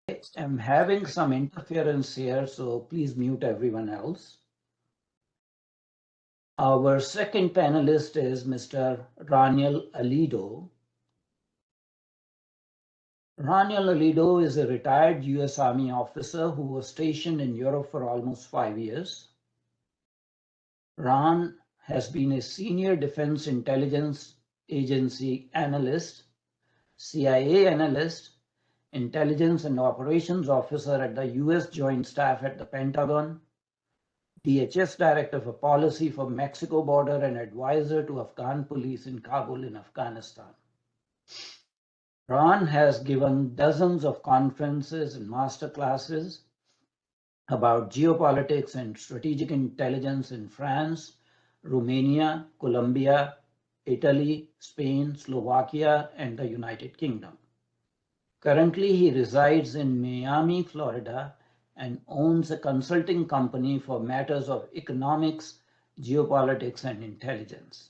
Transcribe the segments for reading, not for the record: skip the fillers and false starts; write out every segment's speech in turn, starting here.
I'm having some interference here, so please mute everyone else. Our second panelist is Mr. Raniel Aledo. Raniel Aledo is a retired US Army officer who was stationed in Europe for almost 5 years. Ran has been a senior defense intelligence agency analyst, CIA analyst, intelligence and operations officer at the US Joint Staff at the Pentagon, DHS Director for Policy for Mexico border and advisor to Afghan police in Kabul in Afghanistan. Ran has given dozens of conferences and master classes about geopolitics and strategic intelligence in France, Romania, Colombia, Italy, Spain, Slovakia, and the United Kingdom. Currently, he resides in Miami, Florida, and owns a consulting company for matters of economics, geopolitics, and intelligence.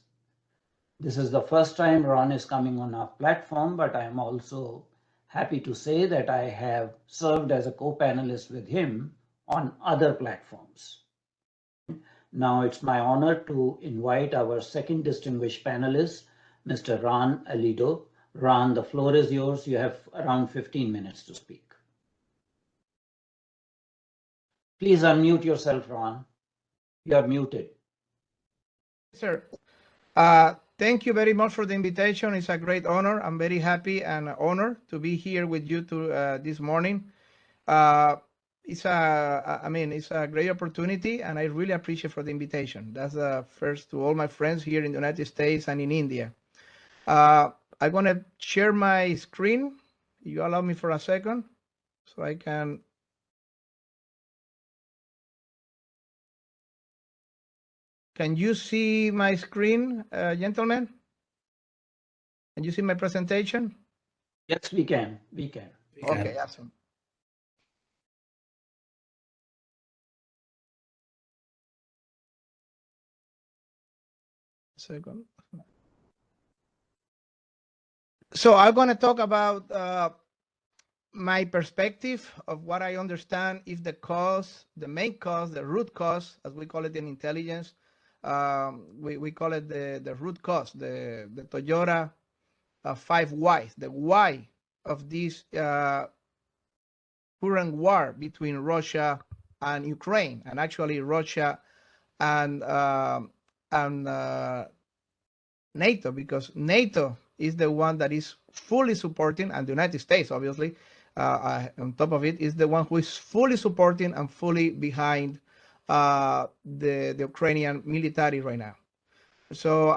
This is the first time Ron is coming on our platform, but I am also happy to say that I have served as a co-panelist with him on other platforms. Now it's my honor to invite our second distinguished panelist, Mr. Ran Aledo. Ran, the floor is yours. You have around 15 minutes to speak. Please unmute yourself, Ran. You are muted. Sir, thank you very much for the invitation. It's a great honor. I'm very happy and honored to be here with you this morning. It's a great opportunity, and I really appreciate for the invitation. That's first to all my friends here in the United States and in India. I'm going to share my screen. You allow me for a second so I can. Can you see my screen, gentlemen? Can you see my presentation? Yes, we can. We can. Okay, awesome. Second. So I'm going to talk about my perspective of what I understand is the cause, the main cause, the root cause, as we call it in intelligence. We call it the root cause, the Toyota 5 whys, the why of this current war between Russia and Ukraine, and actually Russia and NATO, because NATO is the one that is fully supporting, and the United States, obviously, on top of it, is the one who is fully supporting and fully behind the Ukrainian military right now. So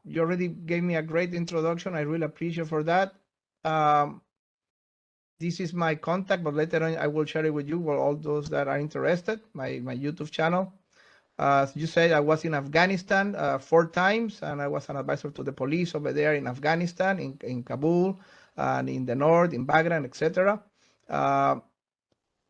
you already gave me a great introduction. I really appreciate for that. This is my contact, but later on I will share it with you for all those that are interested, my YouTube channel. As you said, I was in Afghanistan 4 times, and I was an advisor to the police over there in Afghanistan, in Kabul, and in the north, in Bagram, etc. A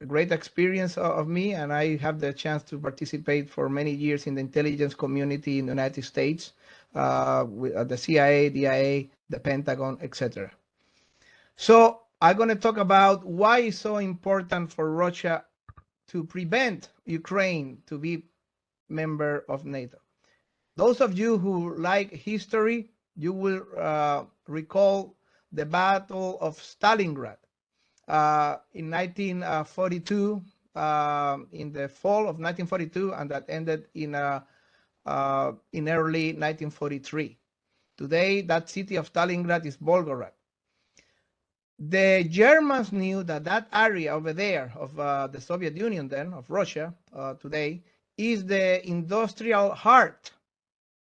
great experience of me, and I have the chance to participate for many years in the intelligence community in the United States, with the CIA, DIA, the Pentagon, etc. So I'm going to talk about why it's so important for Russia to prevent Ukraine to be member of NATO. Those of you who like history, you will recall the Battle of Stalingrad in 1942, in the fall of 1942, and that ended in early 1943. Today, that city of Stalingrad is Volgograd. The Germans knew that that area over there of the Soviet Union then, of Russia today, is the industrial heart,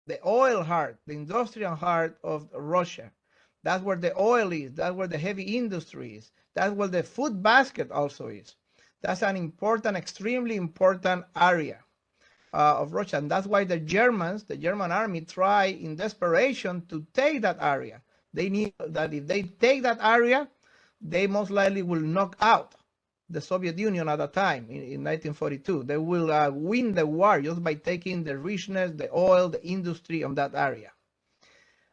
the oil heart, the industrial heart of Russia. That's where the oil is. That's where the heavy industry is. That's where the food basket also is. That's an important, extremely important area of Russia. And that's why the Germans, the German army, try in desperation to take that area. They knew that if they take that area, they most likely will knock out the Soviet Union at the time in 1942. They will win the war just by taking the richness, the oil, the industry on that area.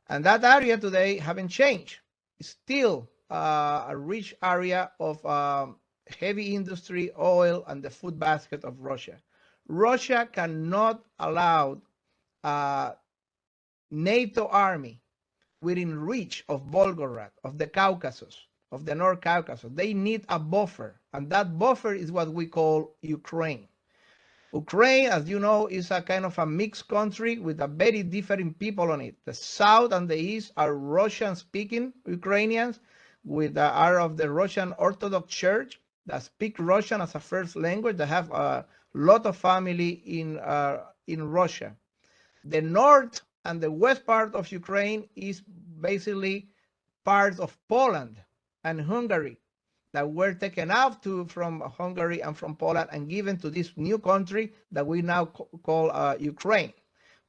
And that area today haven't changed. It's still a rich area of heavy industry, oil, and the food basket of Russia. Russia cannot allow a NATO army within reach of Volgograd, of the Caucasus, of the North Caucasus. They need a buffer, and that buffer is what we call Ukraine. Ukraine, as you know, is a kind of a mixed country with a very different people on it. The south and the east are Russian-speaking Ukrainians, are of the Russian Orthodox Church that speak Russian as a first language. They have a lot of family in Russia. The north and the west part of Ukraine is basically parts of Poland and Hungary that were taken out from Hungary and from Poland and given to this new country that we now call Ukraine.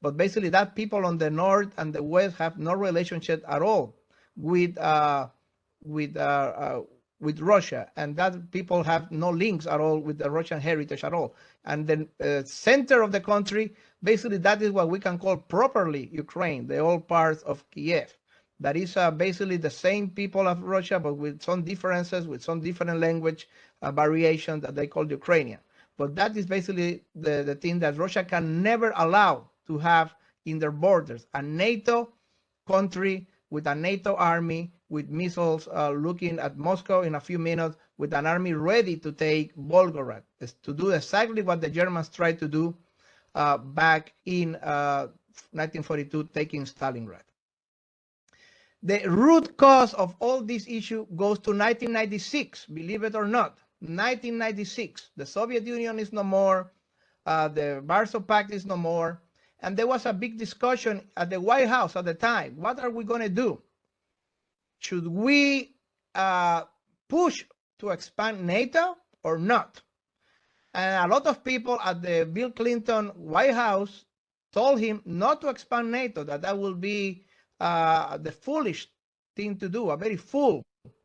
But basically, that people on the north and the west have no relationship at all with Russia, and that people have no links at all with the Russian heritage at all. And the center of the country, basically, that is what we can call properly Ukraine, the old parts of Kiev. That is basically the same people of Russia, but with some differences, with some different language variation that they call Ukrainian. But that is basically the thing that Russia can never allow to have in their borders. A NATO country with a NATO army, with missiles looking at Moscow in a few minutes, with an army ready to take Volgograd, to do exactly what the Germans tried to do back in 1942, taking Stalingrad. The root cause of all this issue goes to 1996, believe it or not. 1996, the Soviet Union is no more, the Warsaw Pact is no more, and there was a big discussion at the White House at the time. What are we going to do? Should we push to expand NATO or not? And a lot of people at the Bill Clinton White House told him not to expand NATO, that will be the foolish thing to do, a very fool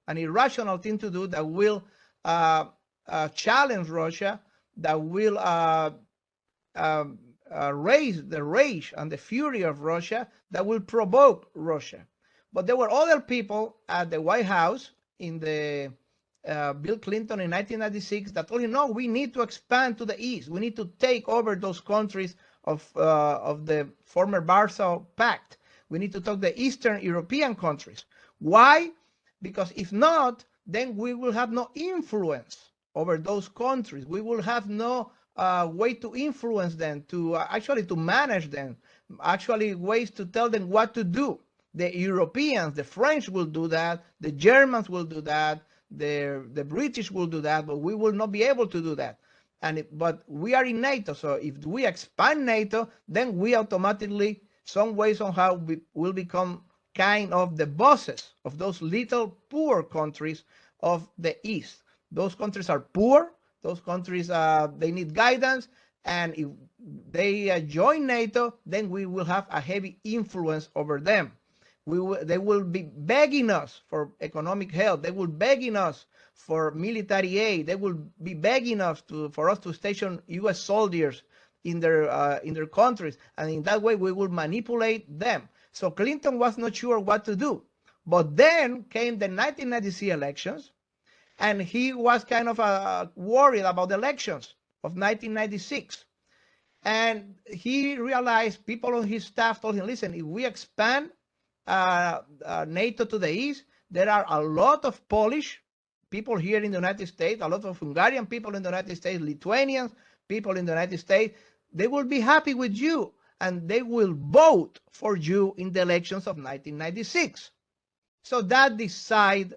and irrational thing to do that will challenge Russia, that will raise the rage and the fury of Russia, that will provoke Russia. But there were other people at the White House in the Bill Clinton in 1996 that told him, no, we need to expand to the east. We need to take over those countries of the former Warsaw Pact. We need to talk the Eastern European countries. Why? Because if not, then we will have no influence over those countries. We will have no way to influence them, to actually to manage them, actually ways to tell them what to do. The Europeans, the French will do that, the Germans will do that, the British will do that, but we will not be able to do that. But we are in NATO, so if we expand NATO, then we automatically, some way, somehow, will become kind of the bosses of those little poor countries of the East. Those countries are poor. Those countries, they need guidance. And if they join NATO, then we will have a heavy influence over them. They will be begging us for economic help. They will be begging us for military aid. They will be begging us for us to station U.S. soldiers in their countries, and in that way we will manipulate them. So Clinton was not sure what to do, but then came the 1996 elections, and he was kind of worried about the elections of 1996, and he realized people on his staff told him, listen, if we expand NATO to the east, there are a lot of Polish people here in the United States, a lot of Hungarian people in the United States, Lithuanians, people in the United States. They will be happy with you, and they will vote for you in the elections of 1996. So that decided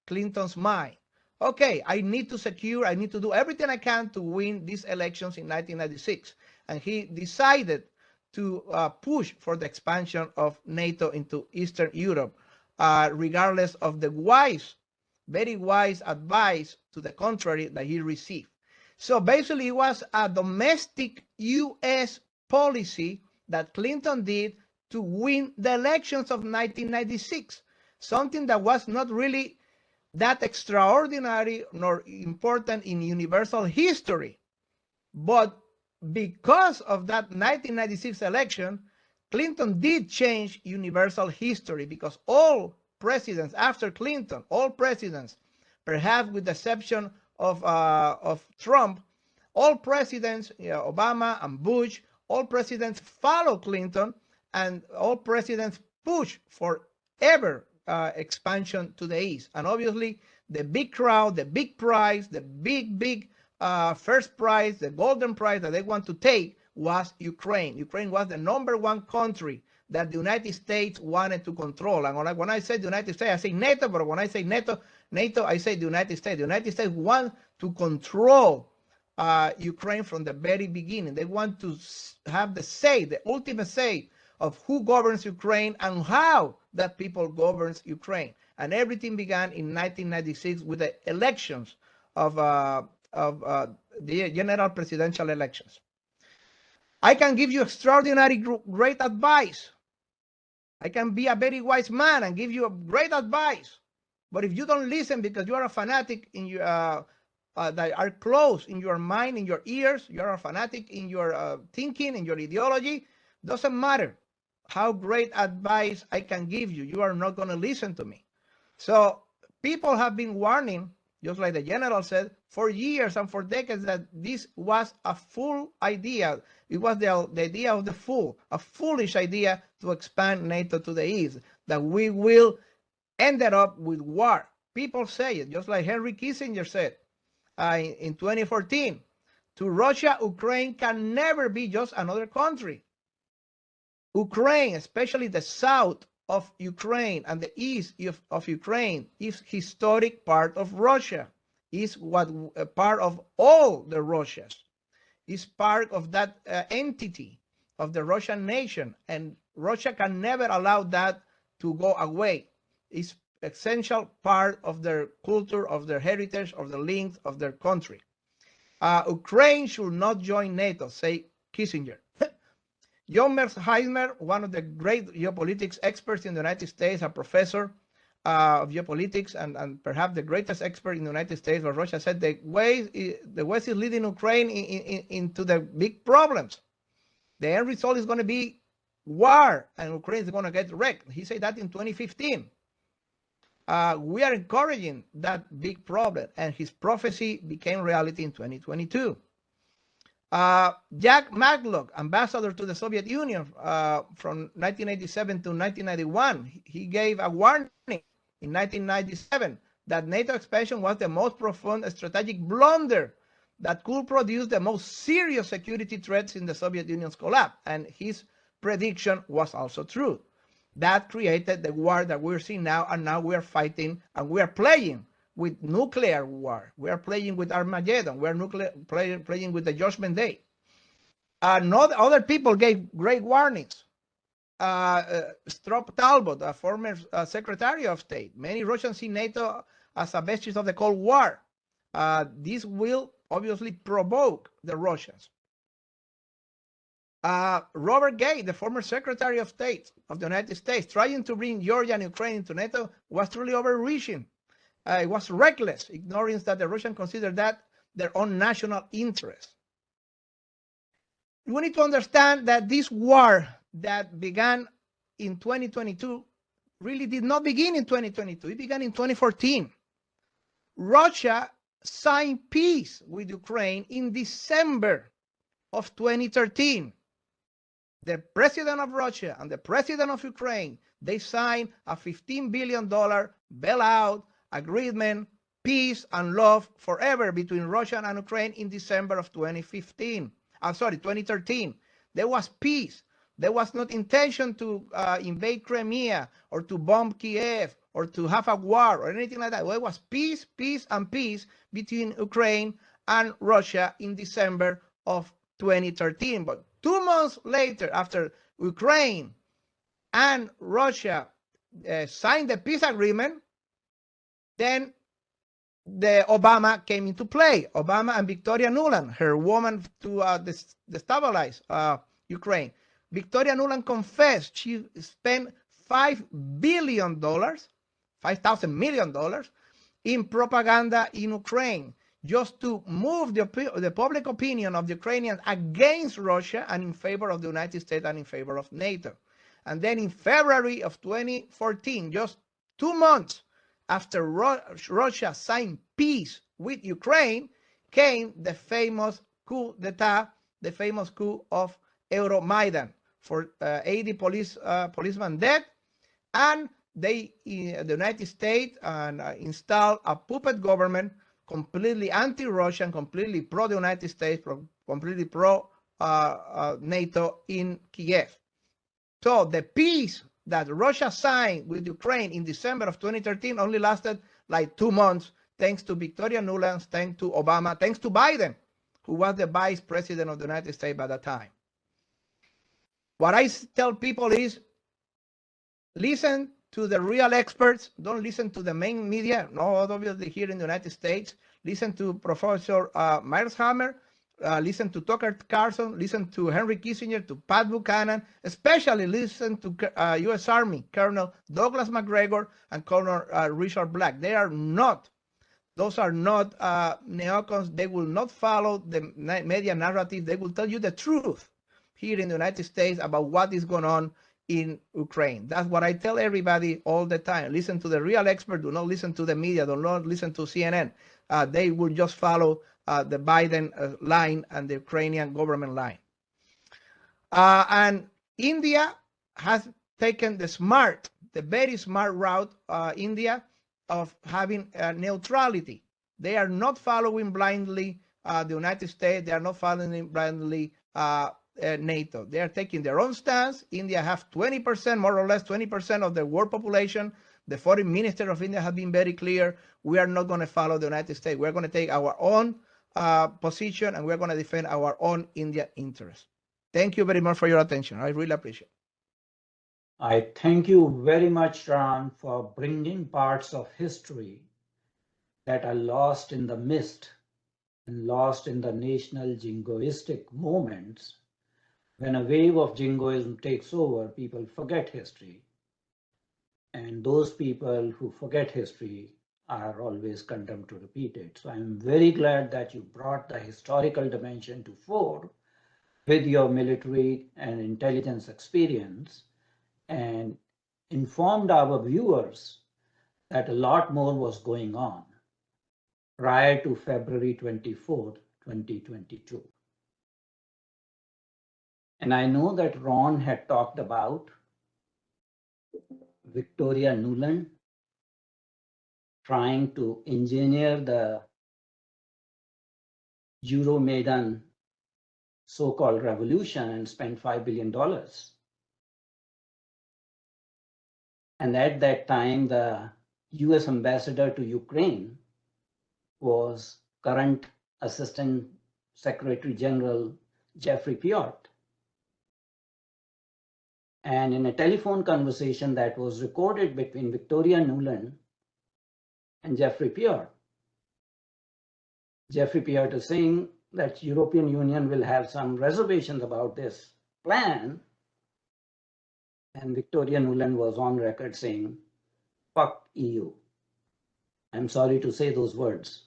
Clinton's mind. Okay, I need to do everything I can to win these elections in 1996. And he decided to push for the expansion of NATO into Eastern Europe, regardless of the very wise advice to the contrary that he received. So basically, it was a domestic U.S. policy that Clinton did to win the elections of 1996, something that was not really that extraordinary nor important in universal history. But because of that 1996 election, Clinton did change universal history, because all presidents after Clinton, all presidents perhaps with the exception of Trump, all presidents, Obama and Bush, all presidents follow Clinton, and all presidents push for ever expansion to the east. And obviously, the big crowd, the big prize, the big first prize, the golden prize that they want to take was Ukraine. Ukraine was the #1 country that the United States wanted to control. And when I say the United States, I say NATO, but when I say NATO, I say the United States. The United States wants to control Ukraine from the very beginning. They want to have the say, the ultimate say of who governs Ukraine and how that people governs Ukraine. And everything began in 1996 with the elections of the general presidential elections. I can give you extraordinary great advice. I can be a very wise man and give you a great advice. But if you don't listen because you are a fanatic in your that are closed in your mind, in your ears, you are a fanatic in your thinking, in your ideology, doesn't matter how great advice I can give you. You are not going to listen to me. So people have been warning, just like the general said, for years and for decades that this was a fool idea. It was the idea of the fool, a foolish idea to expand NATO to the east, that we will end up with war. People say it, just like Henry Kissinger said in 2014. To Russia, Ukraine can never be just another country. Ukraine, especially the south of Ukraine and the east of Ukraine, is historic part of Russia. Is what part of all the Russias. Is part of that entity of the Russian nation, and Russia can never allow that to go away. It's essential part of their culture, of their heritage, of the links of their country. Ukraine should not join NATO, say Kissinger. John Mearsheimer, one of the great geopolitics experts in the United States, a professor of geopolitics and perhaps the greatest expert in the United States or Russia, said the West is leading Ukraine into the big problems. The end result is going to be war, and Ukraine is going to get wrecked. He said that in 2015. We are encouraging that big problem, and his prophecy became reality in 2022. Jack Matlock, ambassador to the Soviet Union from 1987 to 1991, he gave a warning in 1997 that NATO expansion was the most profound strategic blunder that could produce the most serious security threats in the Soviet Union's collapse. And his prediction was also true. That created the war that we're seeing now, and now we are fighting and we are playing with nuclear war. We are playing with Armageddon. We are playing with the Judgment Day. Not other people gave great warnings. Strop Talbot, a former Secretary of State. Many Russians see NATO as a vestige of the Cold War. This will obviously provoke the Russians. Robert Gates, the former Secretary of State of the United States, trying to bring Georgia and Ukraine into NATO was truly overreaching. It was reckless, ignoring that the Russians consider that their own national interest. We need to understand that this war that began in 2022 really did not begin in 2022. It began in 2014. Russia signed peace with Ukraine in December of 2013. The president of Russia and the president of Ukraine, they signed a $15 billion bailout agreement, peace and love forever between Russia and Ukraine in December of 2013. There was peace. There was not intention to invade Crimea or to bomb Kiev or to have a war or anything like that. Well, it was peace, peace, and peace between Ukraine and Russia in December of 2013. But 2 months later, after Ukraine and Russia signed the peace agreement, then the Obama came into play. Obama and Victoria Nuland, her woman to destabilize Ukraine. Victoria Nuland confessed she spent $5 billion, $5,000 million in propaganda in Ukraine just to move the public opinion of the Ukrainians against Russia and in favor of the United States and in favor of NATO. And then in February of 2014, just 2 months after Russia signed peace with Ukraine, came the famous coup d'etat, the famous coup of Euromaidan, for 80 policemen dead, and the United States installed a puppet government, completely anti-Russian, completely pro the United States, completely pro NATO in Kiev. So the peace that Russia signed with Ukraine in December of 2013 only lasted like 2 months, thanks to Victoria-Nuland, thanks to Obama, thanks to Biden, who was the vice president of the United States by that time. What I tell people is, listen to the real experts. Don't listen to the main media. No, obviously here in the United States. Listen to Professor Meyershammer. Listen to Tucker Carlson. Listen to Henry Kissinger, to Pat Buchanan. Especially listen to U.S. Army Colonel Douglas McGregor and Colonel Richard Black. Those are not neocons. They will not follow the media narrative. They will tell you the truth here in the United States about what is going on in Ukraine. That's what I tell everybody all the time. Listen to the real expert. Do not listen to the media. Do not listen to CNN. They will just follow the Biden line and the Ukrainian government line. And India has taken the very smart route, India, of having neutrality. They are not following blindly the United States. They are not following blindly NATO. They are taking their own stance. India has 20%, more or less 20% of the world population. The foreign minister of India has been very clear. We are not going to follow the United States. We're going to take our own position, and we're going to defend our own Indian interests. Thank you very much for your attention. I really appreciate it. I thank you very much, Ron, for bringing parts of history that are lost in the mist and lost in the national jingoistic moments. When a wave of jingoism takes over, people forget history. And those people who forget history are always condemned to repeat it. So I'm very glad that you brought the historical dimension to fore with your military and intelligence experience and informed our viewers that a lot more was going on prior to February 24th, 2022. And I know that Ron had talked about Victoria-Nuland trying to engineer the Euromaidan so-called revolution and spend $5 billion. And at that time, the US ambassador to Ukraine was current Assistant Secretary General Jeffrey Piot. And in a telephone conversation that was recorded between Victoria-Nuland and Jeffrey Piot, Jeffrey Piot is saying that European Union will have some reservations about this plan. And Victoria-Nuland was on record saying, fuck EU. I'm sorry to say those words.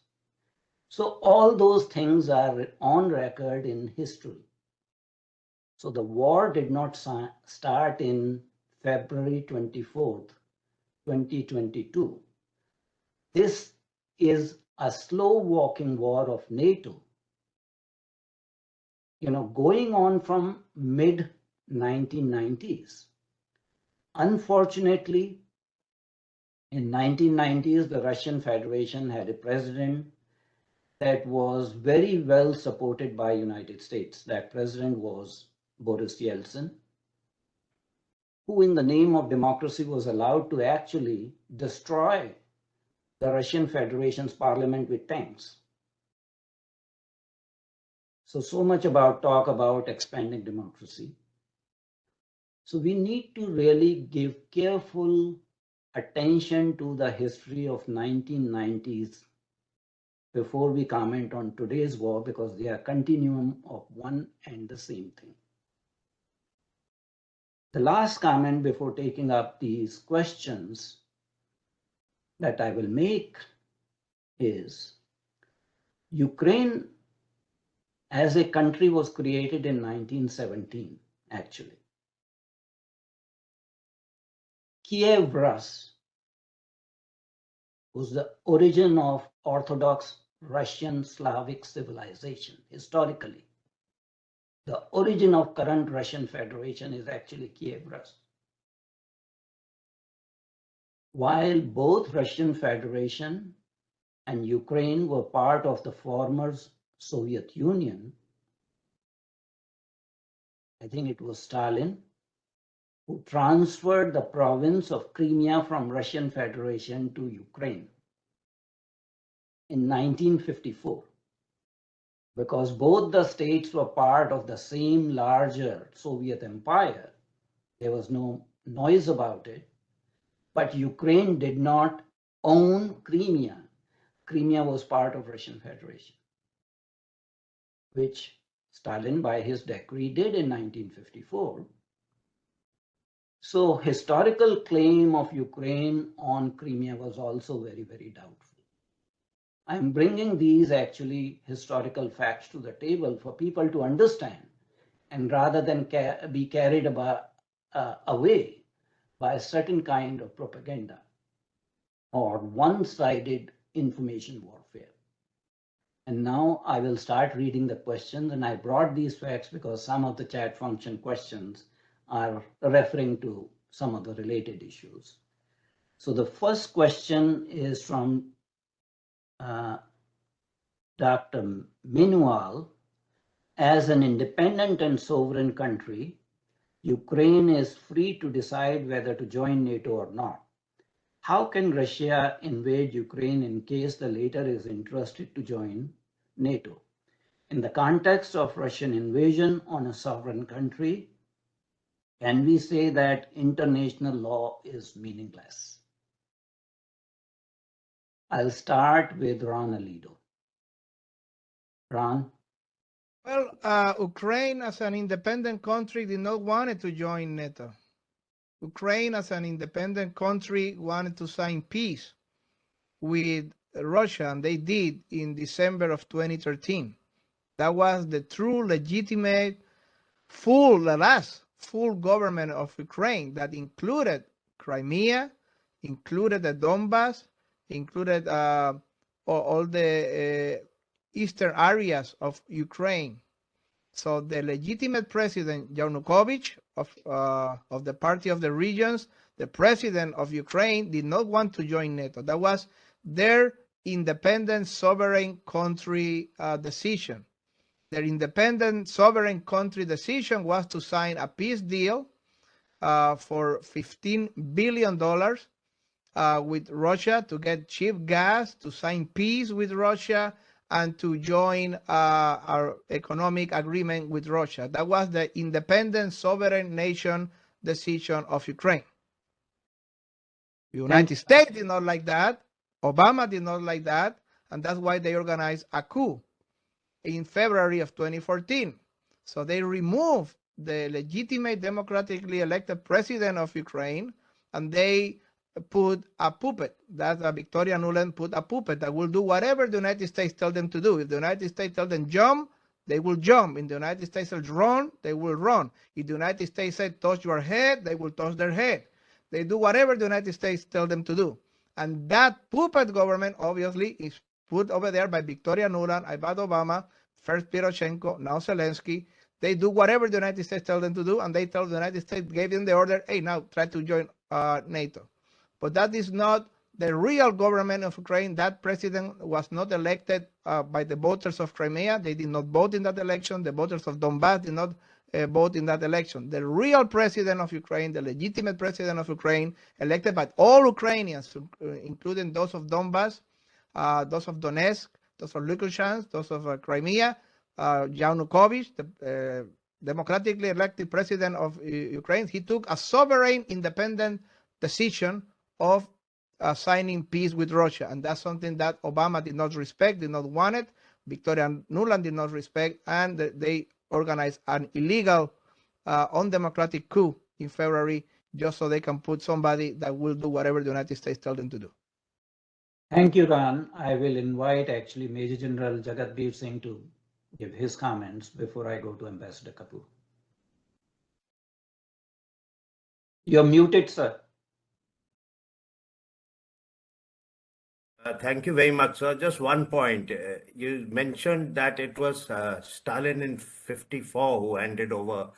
So all those things are on record in history. So the war did not start in February 24th, 2022. This is a slow walking war of NATO, going on from mid 1990s. Unfortunately, in 1990s, the Russian Federation had a president that was very well supported by United States. That president was Boris Yeltsin, who in the name of democracy was allowed to actually destroy the Russian Federation's parliament with tanks. So much about talk about expanding democracy. So we need to really give careful attention to the history of 1990s before we comment on today's war, because they are continuum of one and the same thing. The last comment before taking up these questions that I will make is Ukraine as a country was created in 1917, actually. Kiev Rus was the origin of Orthodox Russian Slavic civilization historically. The origin of current Russian Federation is actually Kiev, Rus. While both Russian Federation and Ukraine were part of the former Soviet Union, I think it was Stalin who transferred the province of Crimea from Russian Federation to Ukraine in 1954. Because both the states were part of the same larger Soviet empire, there was no noise about it. But Ukraine did not own Crimea. Crimea was part of Russian Federation, which Stalin by his decree did in 1954. So historical claim of Ukraine on Crimea was also very, very doubtful. I'm bringing these actually historical facts to the table for people to understand, and rather than be carried away by a certain kind of propaganda or one-sided information warfare. And now I will start reading the questions, and I brought these facts because some of the chat function questions are referring to some of the related issues. So the first question is from Dr. Minual. As an independent and sovereign country, Ukraine is free to decide whether to join NATO or not. How can Russia invade Ukraine in case the latter is interested to join NATO? In the context of Russian invasion on a sovereign country, can we say that international law is meaningless? I'll start with Ron Aledo. Ron? Well, Ukraine as an independent country did not want to join NATO. Ukraine as an independent country wanted to sign peace with Russia, and they did in December of 2013. That was the true, legitimate, full government of Ukraine that included Crimea, included the Donbass, included all the eastern areas of Ukraine. So the legitimate president, Yanukovych, of the Party of the Regions, the president of Ukraine, did not want to join NATO. That was their independent sovereign country decision. Their independent sovereign country decision was to sign a peace deal for $15 billion with Russia to get cheap gas, to sign peace with Russia, and to join our economic agreement with Russia. That was the independent sovereign nation decision of Ukraine. The United States did not like that. Obama did not like that. And that's why they organized a coup in February of 2014. So they removed the legitimate democratically elected president of Ukraine, and they put a puppet. That's Victoria-Nuland put a puppet that will do whatever the United States tell them to do. If the United States tell them jump, they will jump. If the United States says run, they will run. If the United States said touch your head, they will touch their head. They do whatever the United States tell them to do. And that puppet government obviously is put over there by Victoria-Nuland, Ivan Obama, first Poroshenko, now Zelensky. They do whatever the United States tell them to do, and they tell the United States, gave them the order, hey, now try to join NATO. But that is not the real government of Ukraine. That president was not elected by the voters of Crimea. They did not vote in that election. The voters of Donbass did not vote in that election. The real president of Ukraine, the legitimate president of Ukraine, elected by all Ukrainians, including those of Donbass, those of Donetsk, those of Lysychansk, those of Crimea, Yanukovych, the democratically elected president of Ukraine, he took a sovereign independent decision of signing peace with Russia. And that's something that Obama did not respect, did not want it. Victoria-Nuland did not respect, and they organized an illegal, undemocratic coup in February just so they can put somebody that will do whatever the United States tells them to do. Thank you, Ron. I will invite actually Major General Jagatbir Singh to give his comments before I go to Ambassador Kapoor. You're muted, sir. Thank you very much, sir. Just one point. You mentioned that it was Stalin in 54 who handed over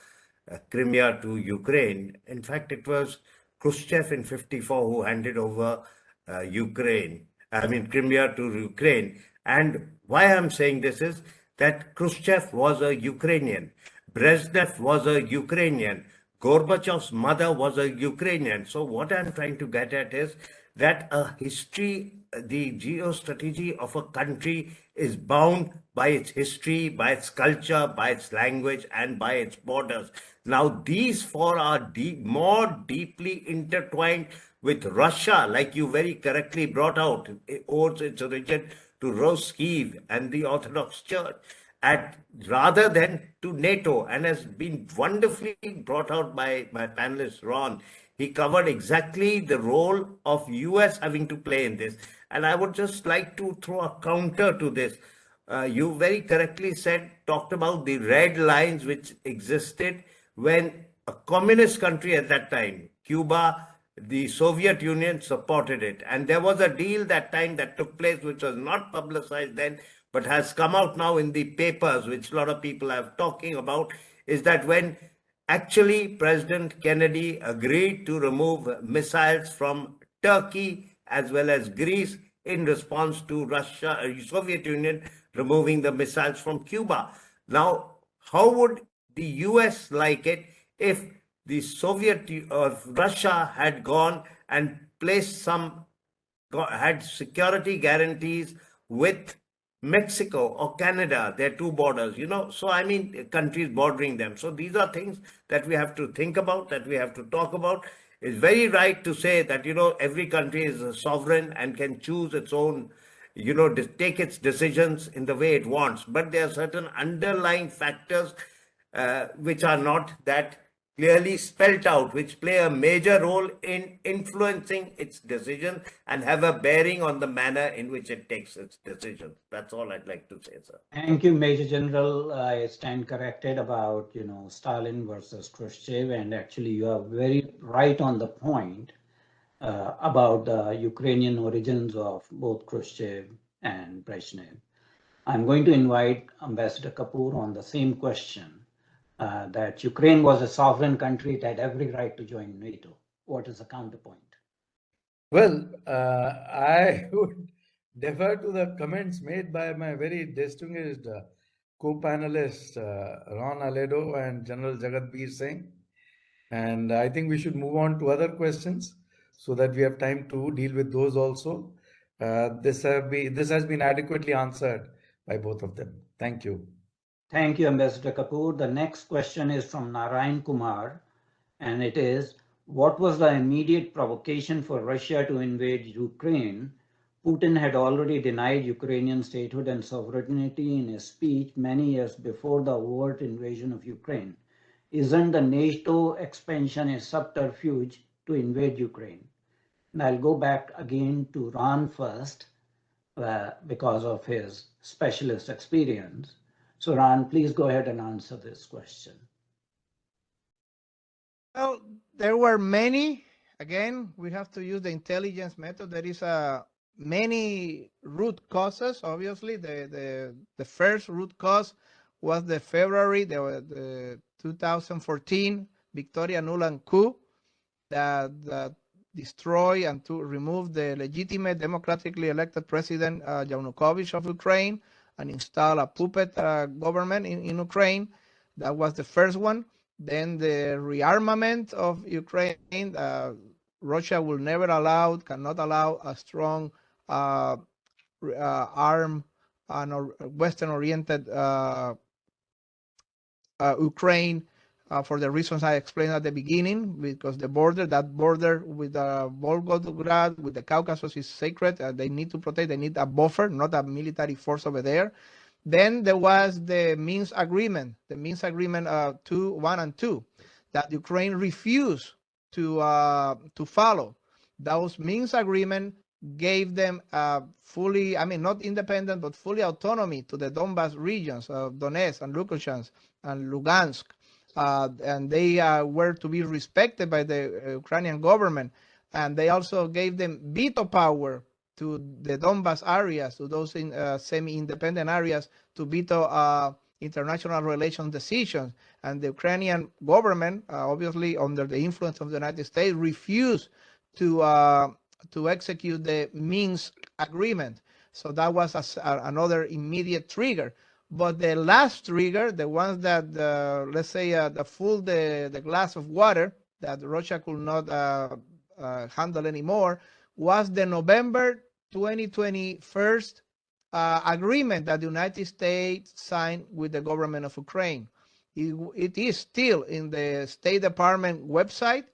Crimea to Ukraine. In fact, it was Khrushchev in 54 who handed over Crimea to Ukraine. And why I'm saying this is that Khrushchev was a Ukrainian, Brezhnev was a Ukrainian, Gorbachev's mother was a Ukrainian. So what I'm trying to get at is that a history, the geostrategy of a country is bound by its history, by its culture, by its language, and by its borders. Now, these four are more deeply intertwined with Russia, like you very correctly brought out. It owes its origin to Rus Kiev and the Orthodox Church, rather than to NATO, and has been wonderfully brought out by my panelist Ron. He covered exactly the role of US having to play in this. And I would just like to throw a counter to this. You very correctly talked about the red lines which existed when a communist country at that time, Cuba, the Soviet Union supported it. And there was a deal that time that took place, which was not publicized then, but has come out now in the papers, which a lot of people are talking about, is that when actually President Kennedy agreed to remove missiles from Turkey as well as Greece in response to Soviet Union removing the missiles from Cuba. Now, how would the US like it if the Russia had gone and had security guarantees with Mexico or Canada, their two borders, so I mean, countries bordering them. So these are things that we have to think about, that we have to talk about. It's very right to say that, every country is a sovereign and can choose its own, take its decisions in the way it wants. But there are certain underlying factors which are not that clearly spelt out, which play a major role in influencing its decision and have a bearing on the manner in which it takes its decisions. That's all I'd like to say, sir. Thank you, Major General. I stand corrected about, Stalin versus Khrushchev, and actually you are very right on the point about the Ukrainian origins of both Khrushchev and Brezhnev. I'm going to invite Ambassador Kapoor on the same question. That Ukraine was a sovereign country, it had every right to join NATO. What is the counterpoint? Well, I would defer to the comments made by my very distinguished co-panelists, Ron Aledo and General Jagatbir Singh. And I think we should move on to other questions so that we have time to deal with those also. This has been adequately answered by both of them. Thank you. Thank you, Ambassador Kapoor. The next question is from Narayan Kumar, and it is, what was the immediate provocation for Russia to invade Ukraine? Putin had already denied Ukrainian statehood and sovereignty in a speech many years before the overt invasion of Ukraine. Isn't the NATO expansion a subterfuge to invade Ukraine? And I'll go back again to Ron first because of his specialist experience. So Ron, please go ahead and answer this question. Well, there were many. Again, we have to use the intelligence method. There is many root causes. Obviously, the first root cause was the February the 2014 Victoria-Nuland coup that destroy and to remove the legitimate democratically elected president Yanukovych of Ukraine and install a puppet government in Ukraine. That was the first one. Then the rearmament of Ukraine. Russia will never cannot allow a strong armed and Western-oriented Ukraine for the reasons I explained at the beginning, because that border with Volgograd, with the Caucasus is sacred. They need to protect, they need a buffer, not a military force over there. Then there was the Minsk Agreement, 1 and 2, that Ukraine refused to follow. Those Minsk Agreement gave them fully, not independent, but fully autonomy to the Donbas regions of Donetsk and Lugansk. And they were to be respected by the Ukrainian government. And they also gave them veto power to the Donbas areas, to those in semi-independent areas, to veto international relations decisions. And the Ukrainian government, obviously under the influence of the United States, refused to execute the Minsk agreement. So that was another immediate trigger. But the last trigger, the ones that, let's say, the glass of water that Russia could not handle anymore, was the November 2021 agreement that the United States signed with the government of Ukraine. It is still in the State Department website.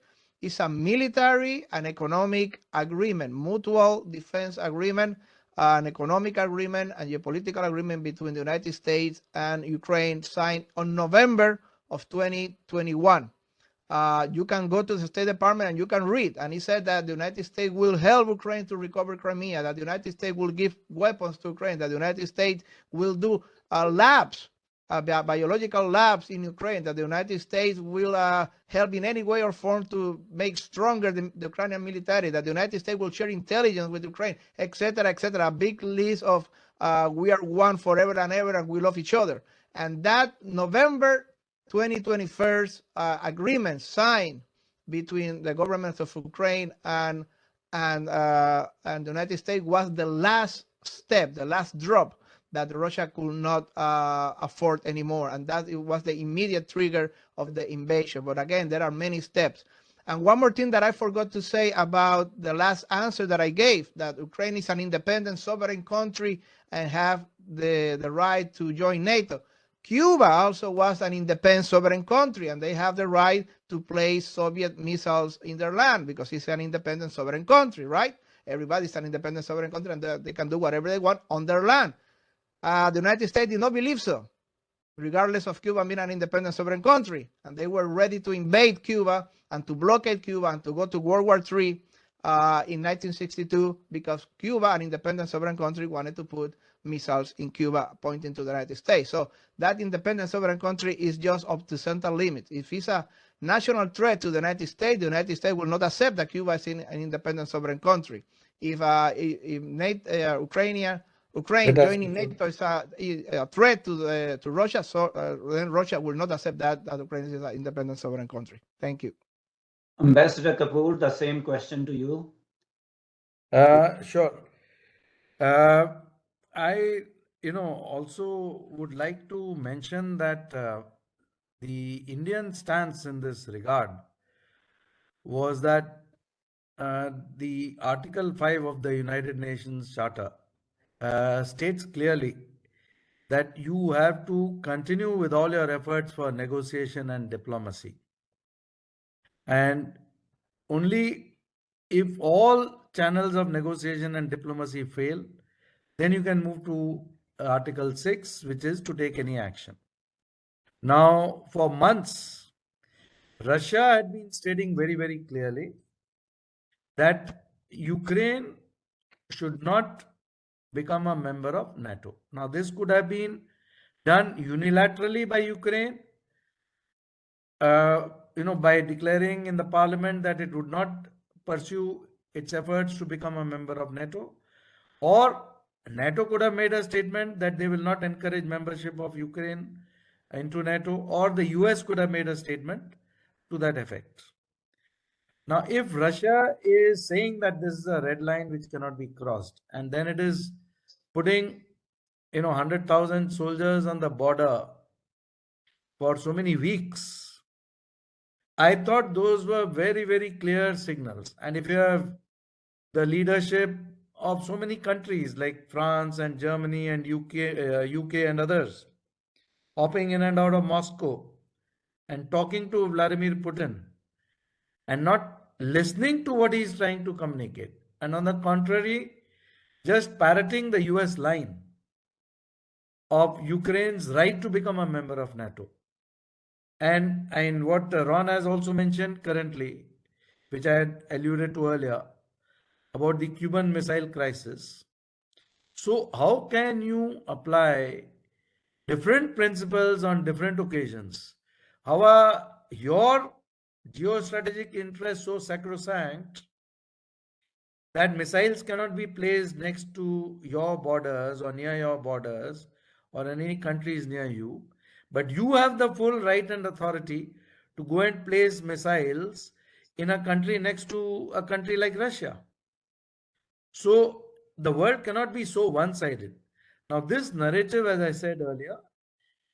It's a military and economic agreement, mutual defense agreement, an economic agreement and geopolitical agreement between the United States and Ukraine, signed on November of 2021. You can go to the State Department and you can read. And he said that the United States will help Ukraine to recover Crimea, that the United States will give weapons to Ukraine, that the United States will do labs, biological labs in Ukraine, that the United States will help in any way or form to make stronger the Ukrainian military, that the United States will share intelligence with Ukraine, etc., etc. A big list of we are one forever and ever and we love each other. And that November 2021 agreement signed between the governments of Ukraine and the United States was the last step, the last drop that Russia could not afford anymore. And that it was the immediate trigger of the invasion. But again, there are many steps. And one more thing that I forgot to say about the last answer that I gave, that Ukraine is an independent sovereign country and have the right to join NATO. Cuba also was an independent sovereign country, and they have the right to place Soviet missiles in their land because it's an independent sovereign country, right? Everybody's an independent sovereign country, and they can do whatever they want on their land. The United States did not believe so, regardless of Cuba being an independent sovereign country. And they were ready to invade Cuba and to blockade Cuba and to go to World War III in 1962 because Cuba, an independent sovereign country, wanted to put missiles in Cuba pointing to the United States. So that independent sovereign country is just up to central limits. If it's a national threat to the United States will not accept that Cuba is an independent sovereign country. If Ukraine joining NATO is a threat to Russia, so then Russia will not accept that Ukraine is an independent sovereign country. Thank you. Ambassador Kapoor, the same question to you. Sure. I, also would like to mention that the Indian stance in this regard was that the Article 5 of the United Nations Charter states clearly that you have to continue with all your efforts for negotiation and diplomacy. And only if all channels of negotiation and diplomacy fail, then you can move to Article 6, which is to take any action. Now, for months, Russia had been stating very, very clearly that Ukraine should not become a member of NATO. Now, this could have been done unilaterally by Ukraine, by declaring in the parliament that it would not pursue its efforts to become a member of NATO, or NATO could have made a statement that they will not encourage membership of Ukraine into NATO, or the US could have made a statement to that effect. Now, if Russia is saying that this is a red line which cannot be crossed, and then it is putting 100,000 soldiers on the border for so many weeks, I thought those were very, very clear signals. And if you have the leadership of so many countries like France and Germany and UK and others hopping in and out of Moscow and talking to Vladimir Putin and not listening to what he is trying to communicate, and on the contrary, just parroting the US line of Ukraine's right to become a member of NATO. And what Ron has also mentioned currently, which I had alluded to earlier, about the Cuban Missile Crisis. So how can you apply different principles on different occasions? How are your geostrategic interests so sacrosanct that missiles cannot be placed next to your borders or near your borders or in any countries near you, but you have the full right and authority to go and place missiles in a country next to a country like Russia. So the world cannot be so one-sided. Now, this narrative, as I said earlier,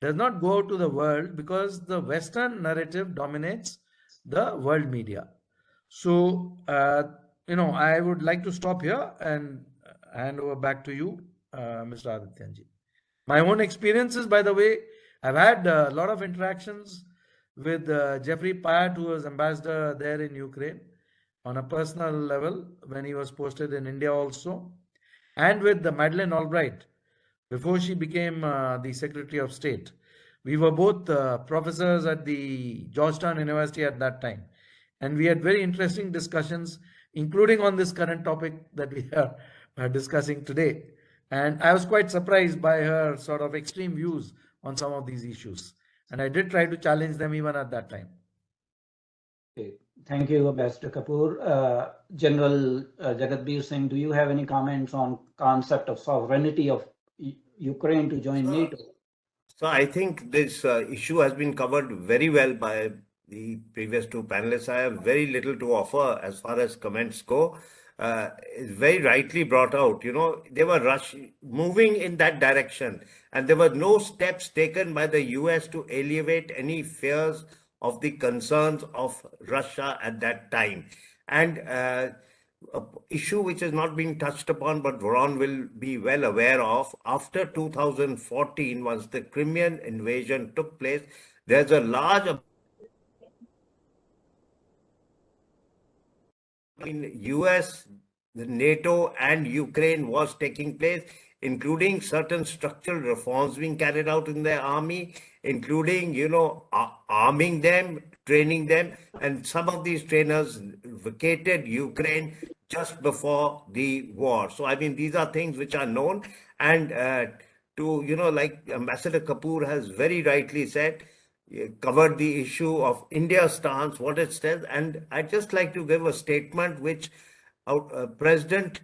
does not go out to the world because the Western narrative dominates the world media. So, I would like to stop here and hand over back to you, Mr. Adityanji. My own experiences, by the way, I've had a lot of interactions with Jeffrey Pyatt, who was ambassador there in Ukraine, on a personal level when he was posted in India also, and with the Madeleine Albright before she became the Secretary of State. We were both professors at the Georgetown University at that time, and we had very interesting discussions, including on this current topic that we are discussing today. And I was quite surprised by her sort of extreme views on some of these issues. And I did try to challenge them even at that time. Okay. Thank you, Ambassador Kapoor. General Jagatbir Singh, do you have any comments on concept of sovereignty of Ukraine to join NATO? So I think this issue has been covered very well by the previous two panelists. I have very little to offer as far as comments go. It's very rightly brought out. They were moving in that direction, and there were no steps taken by the US to alleviate any fears of the concerns of Russia at that time. And an issue which has not been touched upon, but Ron will be well aware of, after 2014, once the Crimean invasion took place, there's a large in US, the NATO and Ukraine was taking place, including certain structural reforms being carried out in their army, including, arming them, training them, and some of these trainers vacated Ukraine just before the war. So, I mean, these are things which are known, and like Ambassador Kapoor has very rightly said, covered the issue of India's stance, what it says, and I'd just like to give a statement which President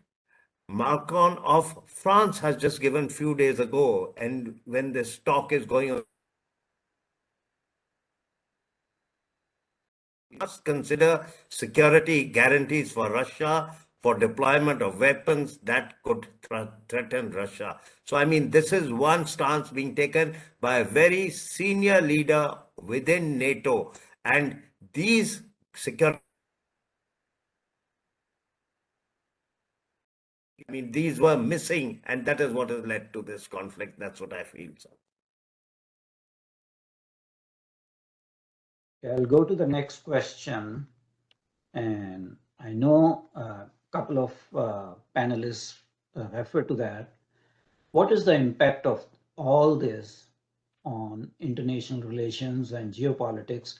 Macron of France has just given few days ago, and when this talk is going on, we must consider security guarantees for Russia for deployment of weapons that could threaten Russia. So, I mean, this is one stance being taken by a very senior leader within NATO, and these security, I mean, these were missing, and that is what has led to this conflict. That's what I feel, sir. I'll go to the next question, and I know a couple of panelists referred to that. What is the impact of all this on international relations and geopolitics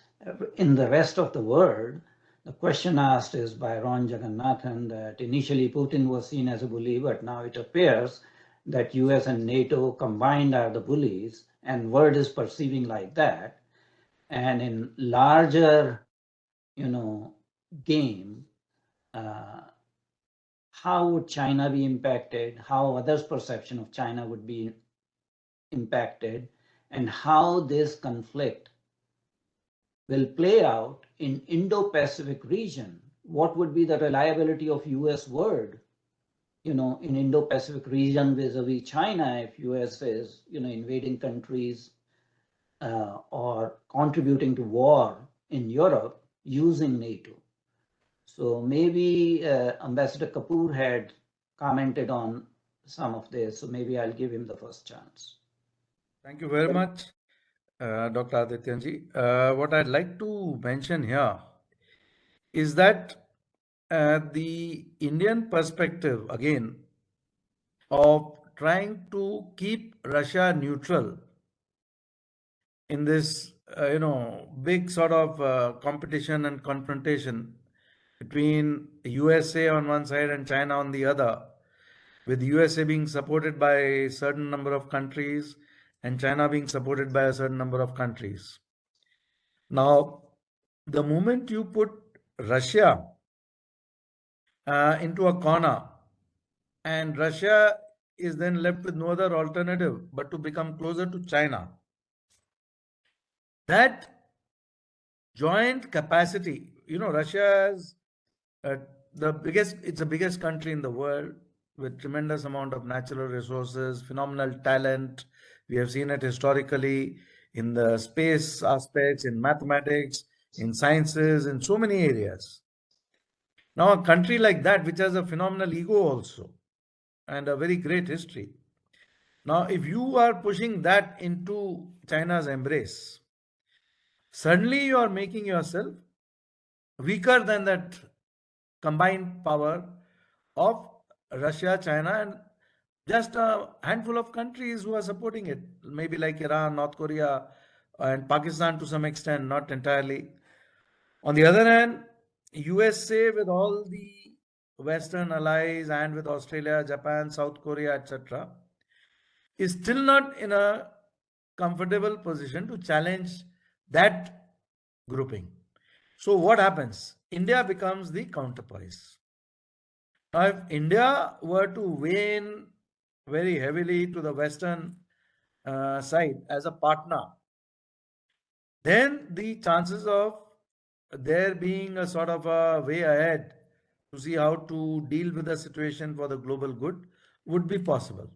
in the rest of the world? The question asked is by Ron Jagannathan that initially Putin was seen as a bully, but now it appears that US and NATO combined are the bullies, and world is perceiving like that. And in larger, game, how would China be impacted? How others' perception of China would be impacted, and how this conflict will play out in Indo-Pacific region? What would be the reliability of US word, in Indo-Pacific region vis-a-vis China if US is, invading countries or contributing to war in Europe using NATO? So maybe Ambassador Kapoor had commented on some of this, so maybe I'll give him the first chance. Thank you very much, Dr. Adityanji. What I'd like to mention here is that the Indian perspective, again, of trying to keep Russia neutral in this, big sort of competition and confrontation between USA on one side and China on the other, with USA being supported by a certain number of countries and China being supported by a certain number of countries. Now, the moment you put Russia into a corner, and Russia is then left with no other alternative but to become closer to China. That joint capacity, Russia is it's the biggest country in the world with tremendous amount of natural resources, phenomenal talent. We have seen it historically in the space aspects, in mathematics, in sciences, in so many areas. Now, a country like that, which has a phenomenal ego also and a very great history. Now, if you are pushing that into China's embrace, suddenly you are making yourself weaker than that combined power of Russia, China, and just a handful of countries who are supporting it, maybe like Iran, North Korea, and Pakistan to some extent, not entirely. On the other hand, USA with all the Western allies and with Australia, Japan, South Korea, etc., is still not in a comfortable position to challenge that grouping. So what happens? India becomes the counterpoise. Now, if India were to weigh in very heavily to the Western side as a partner, then the chances of there being a sort of a way ahead to see how to deal with the situation for the global good would be possible.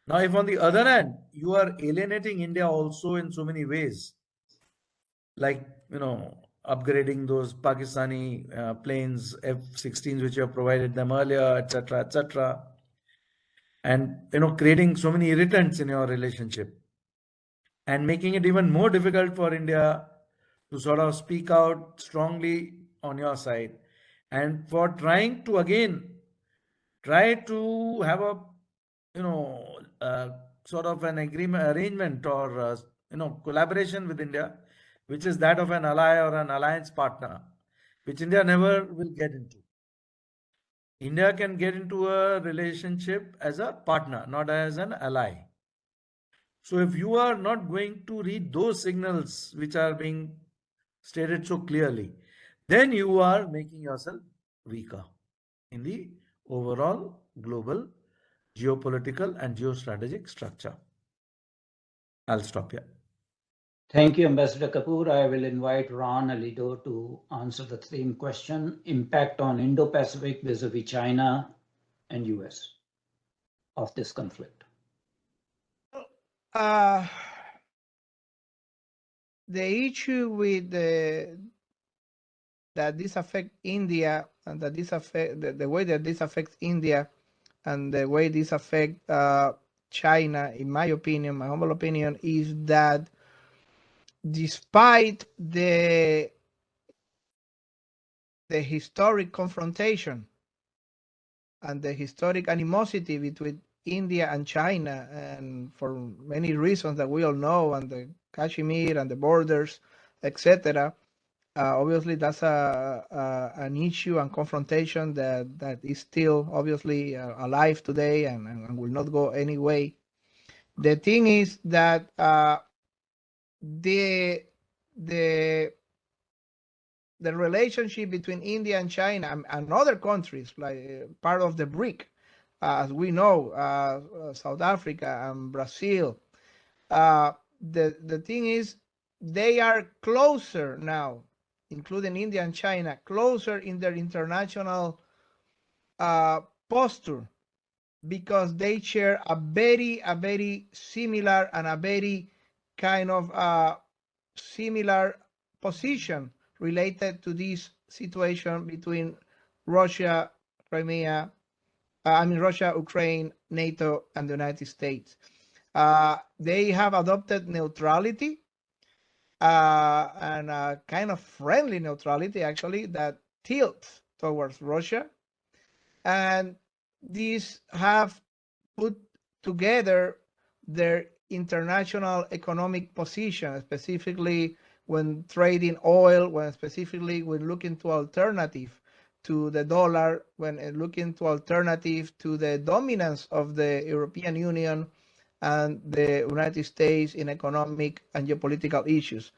Now, if on the other hand, you are alienating India also in so many ways, like, upgrading those Pakistani planes, F-16s, which you have provided them earlier, etc., and, creating so many irritants in your relationship and making it even more difficult for India to sort of speak out strongly on your side, and for trying to again try to have a sort of an arrangement or collaboration with India, which is that of an ally or an alliance partner, which India never will get into. India can get into a relationship as a partner, not as an ally. So if you are not going to read those signals which are being stated so clearly, then you are making yourself weaker in the overall global geopolitical and geostrategic structure. I'll stop here. Thank you, Ambassador Kapoor. I will invite Ron Aledo to answer the same question: impact on Indo-Pacific vis-a-vis China and US of this conflict. The issue with that this affect India, and that this affect the way that this affects India, and the way this affect China, in my opinion, my humble opinion, is that despite the historic confrontation and the historic animosity between India and China, and for many reasons that we all know, and the Kashmir and the borders, etc., obviously that's an issue and confrontation that is still obviously alive today and will not go any way. The thing is that the relationship between India and China and other countries, like part of the BRIC, as we know, South Africa and Brazil, the thing is they are closer now, including India and China, closer in their international posture, because they share a very similar and a very kind of similar position related to this situation between Russia, Crimea, Russia, Ukraine, NATO, and the United States. They have adopted neutrality, and a kind of friendly neutrality, actually, that tilts towards Russia. And these have put together their international economic position, specifically when trading oil, when specifically when looking to alternative to the dollar, when looking to alternative to the dominance of the European Union and the United States in economic and geopolitical issues.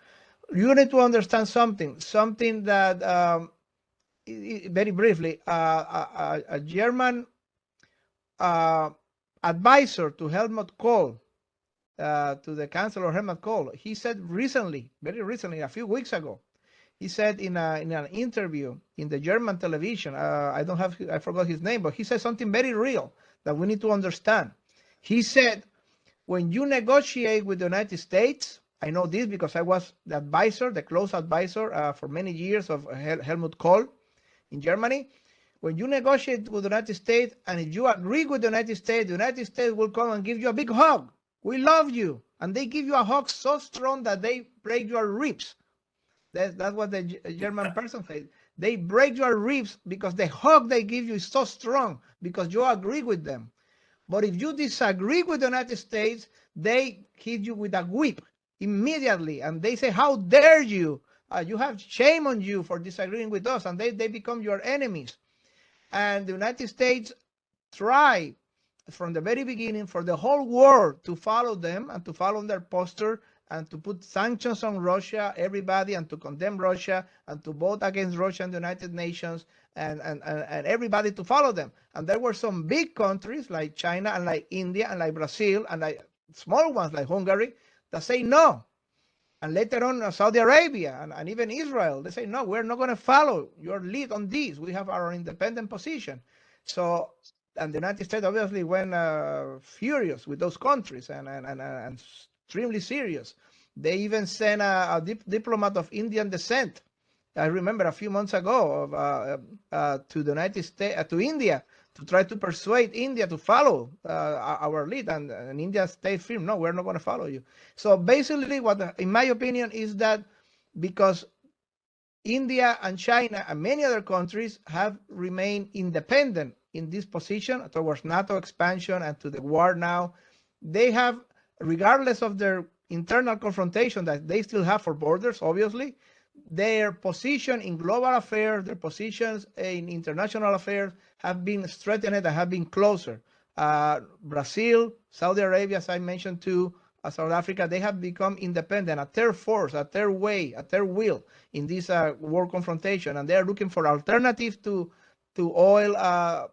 You need to understand something that very briefly, a German advisor to Helmut Kohl, to the Chancellor Helmut Kohl, he said recently, very recently, a few weeks ago, he said in an interview in the German television, I forgot his name, but he said something very real that we need to understand. He said, when you negotiate with the United States, I know this because I was the advisor, the close advisor for many years of Helmut Kohl in Germany. When you negotiate with the United States, and if you agree with the United States will come and give you a big hug. We love you. And they give you a hug so strong that they break your ribs. That's what the German person said. They break your ribs because the hug they give you is so strong because you agree with them. But if you disagree with the United States, they hit you with a whip immediately. And they say, how dare you? You have shame on you for disagreeing with us. And they become your enemies. And the United States tried from the very beginning for the whole world to follow them and to follow their posture and to put sanctions on Russia, everybody, and to condemn Russia and to vote against Russia in the United Nations and everybody to follow them. And there were some big countries like China and like India and like Brazil and like small ones like Hungary that say no. And later on, Saudi Arabia and even Israel, they say, no, we're not going to follow your lead on this. We have our independent position. So, and the United States obviously went furious with those countries and extremely serious. They even sent a diplomat of Indian descent. I remember a few months ago to the United States, to India, to try to persuade India to follow our lead. And India stayed firm. No, we're not going to follow you. So basically, what, in my opinion, is that because India and China and many other countries have remained independent in this position towards NATO expansion and to the war now, they have, regardless of their internal confrontation that they still have for borders, obviously, their position in global affairs, their positions in international affairs have been strengthened and have been closer. Brazil, Saudi Arabia, as I mentioned too, South Africa, they have become independent, a third force, a third way, a third wheel in this war confrontation. And they are looking for alternatives to oil,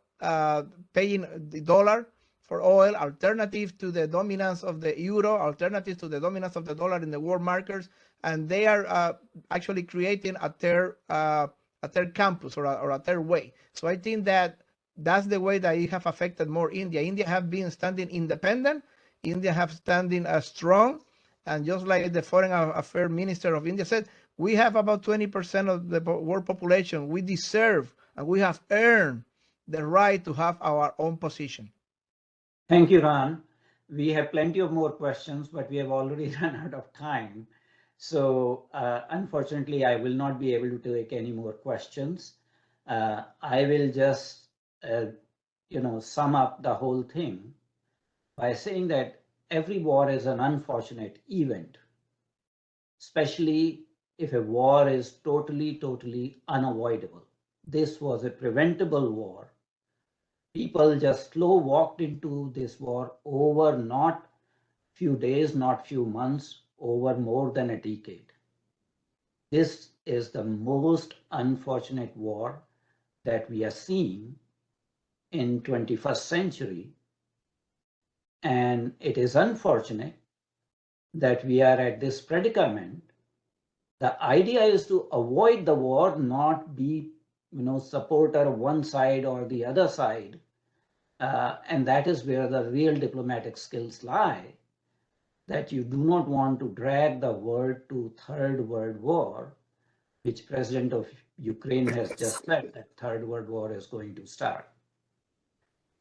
paying the dollar for oil, alternative to the dominance of the euro, alternative to the dominance of the dollar in the world markets. And they are actually creating a third campus or a third way. So I think that that's the way that it have affected more India. India have been standing independent. India have standing strong. And just like the Foreign Affairs Minister of India said, we have about 20% of the world population. We deserve and we have earned the right to have our own position. Thank you, Ron. We have plenty of more questions, but we have already run out of time. So unfortunately, I will not be able to take any more questions. I will just, sum up the whole thing by saying that every war is an unfortunate event, especially if a war is totally unavoidable. This was a preventable war. People just slow walked into this war over not few days, not few months, over more than a decade. This is the most unfortunate war that we are seeing in 21st century. And it is unfortunate that we are at this predicament. The idea is to avoid the war, not be, supporter of one side or the other side. And that is where the real diplomatic skills lie. That you do not want to drag the world to Third World War, which President of Ukraine has just said that Third World War is going to start.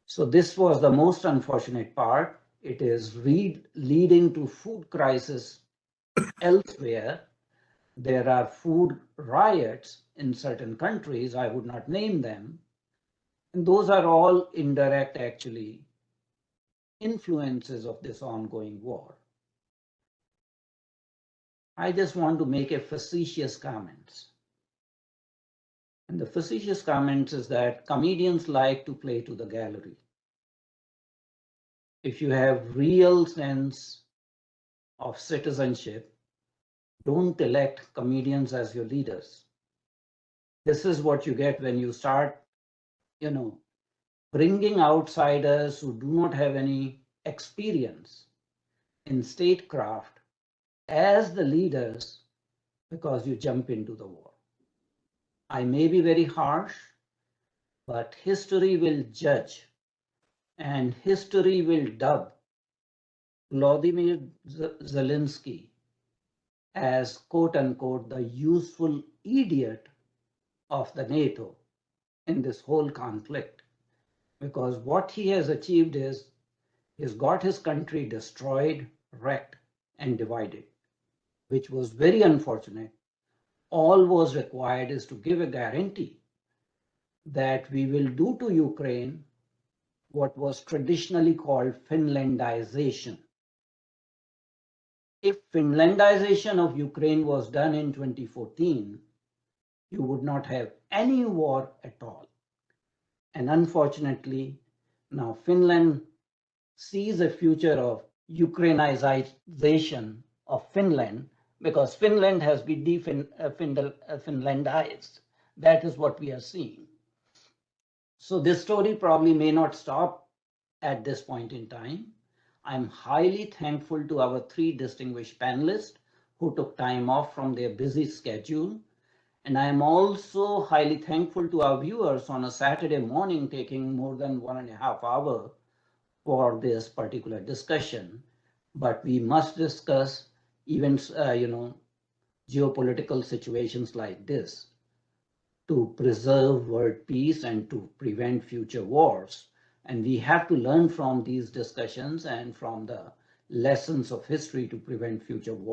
So this was the most unfortunate part. It is leading to food crisis elsewhere. There are food riots in certain countries. I would not name them. And those are all indirect, actually, influences of this ongoing war. I just want to make a facetious comment. And the facetious comment is that comedians like to play to the gallery. If you have real sense of citizenship, don't elect comedians as your leaders. This is what you get when you start, bringing outsiders who do not have any experience in statecraft as the leaders because you jump into the war. I may be very harsh, but history will judge and history will dub Vladimir Zelensky as quote unquote the useful idiot of the NATO in this whole conflict. Because what he has achieved is he's got his country destroyed, wrecked, and divided, which was very unfortunate. All was required is to give a guarantee that we will do to Ukraine what was traditionally called Finlandization. If Finlandization of Ukraine was done in 2014, you would not have any war at all. And unfortunately, now Finland sees a future of Ukrainization of Finland because Finland has been Finlandized. That is what we are seeing. So this story probably may not stop at this point in time. I'm highly thankful to our three distinguished panelists who took time off from their busy schedule. And I'm also highly thankful to our viewers on a Saturday morning taking more than 1.5 hours for this particular discussion. But we must discuss even, geopolitical situations like this to preserve world peace and to prevent future wars. And we have to learn from these discussions and from the lessons of history to prevent future wars.